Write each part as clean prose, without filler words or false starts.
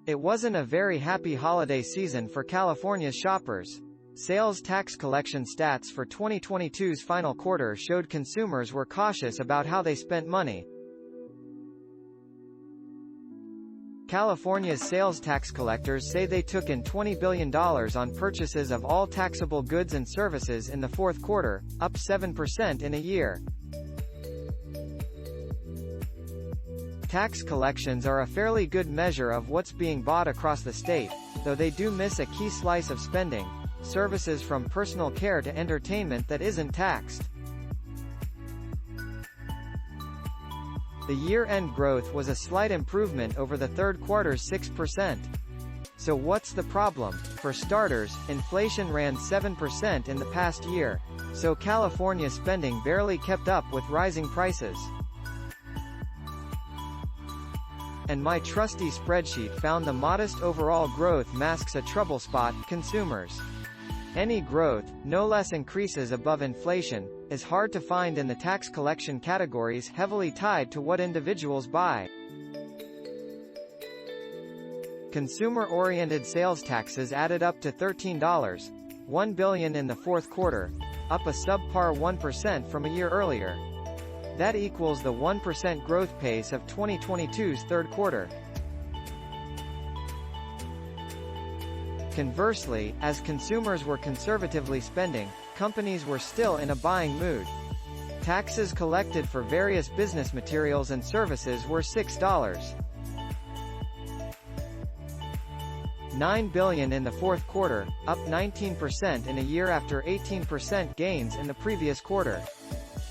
It wasn't a very happy holiday season for California's shoppers. Sales tax collection stats for 2022's final quarter showed consumers were cautious about how they spent money. California's sales tax collectors say they took in $20 billion on purchases of all taxable goods and services in the fourth quarter, up 7% in a year. Tax collections are a fairly good measure of what's being bought across the state, though they do miss a key slice of spending: services from personal care to entertainment that isn't taxed. The year-end growth was a slight improvement over the third quarter's 6%. So what's the problem? For starters, inflation ran 7% in the past year, so California spending barely kept up with rising prices. And my trusty spreadsheet found the modest overall growth masks a trouble spot: consumers. Any growth, no less increases above inflation, is hard to find in the tax collection categories heavily tied to what individuals buy. Consumer-oriented sales taxes added up to $13.1 billion in the fourth quarter, up a subpar 1% from a year earlier. That equals the 1% growth pace of 2022's third quarter. Conversely, as consumers were conservatively spending, companies were still in a buying mood. Taxes collected for various business materials and services were $6.9 billion in the fourth quarter, up 19% in a year after 18% gains in the previous quarter.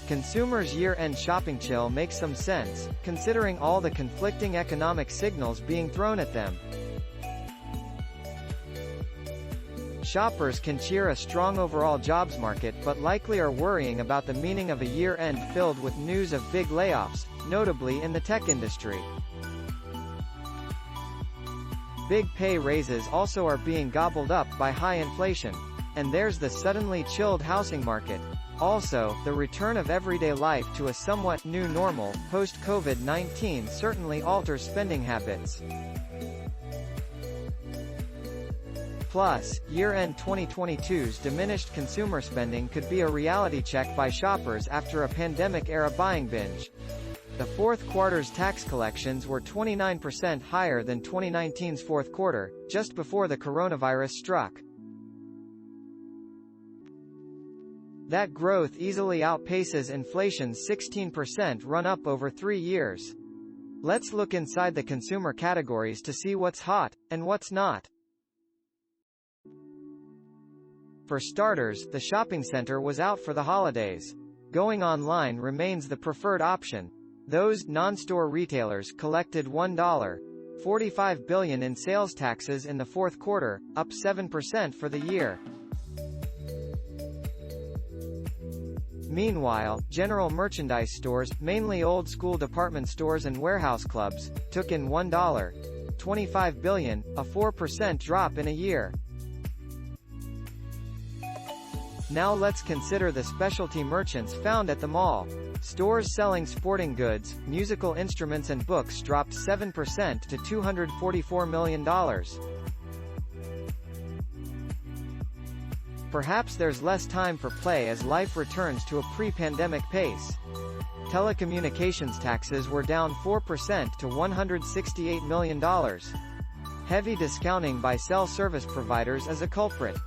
Consumers' year-end shopping chill makes some sense, considering all the conflicting economic signals being thrown at them. Shoppers can cheer a strong overall jobs market but likely are worrying about the meaning of a year-end filled with news of big layoffs, notably in the tech industry. Big pay raises also are being gobbled up by high inflation. And there's the suddenly chilled housing market. Also, the return of everyday life to a somewhat new normal, post-COVID-19 certainly alters spending habits. Plus, year-end 2022's diminished consumer spending could be a reality check by shoppers after a pandemic-era buying binge. The fourth quarter's tax collections were 29% higher than 2019's fourth quarter, just before the coronavirus struck. That growth easily outpaces inflation's 16% run-up over 3 years. Let's look inside the consumer categories to see what's hot, and what's not. For starters, the shopping center was out for the holidays. Going online remains the preferred option. Those non-store retailers collected $1.45 billion in sales taxes in the fourth quarter, up 7% for the year. Meanwhile, general merchandise stores, mainly old-school department stores and warehouse clubs, took in $1.25 billion, a 4% drop in a year. Now let's consider the specialty merchants found at the mall. Stores selling sporting goods, musical instruments and books dropped 7% to $244 million. Perhaps there's less time for play as life returns to a pre-pandemic pace. Telecommunications taxes were down 4% to $168 million. Heavy discounting by cell service providers is a culprit.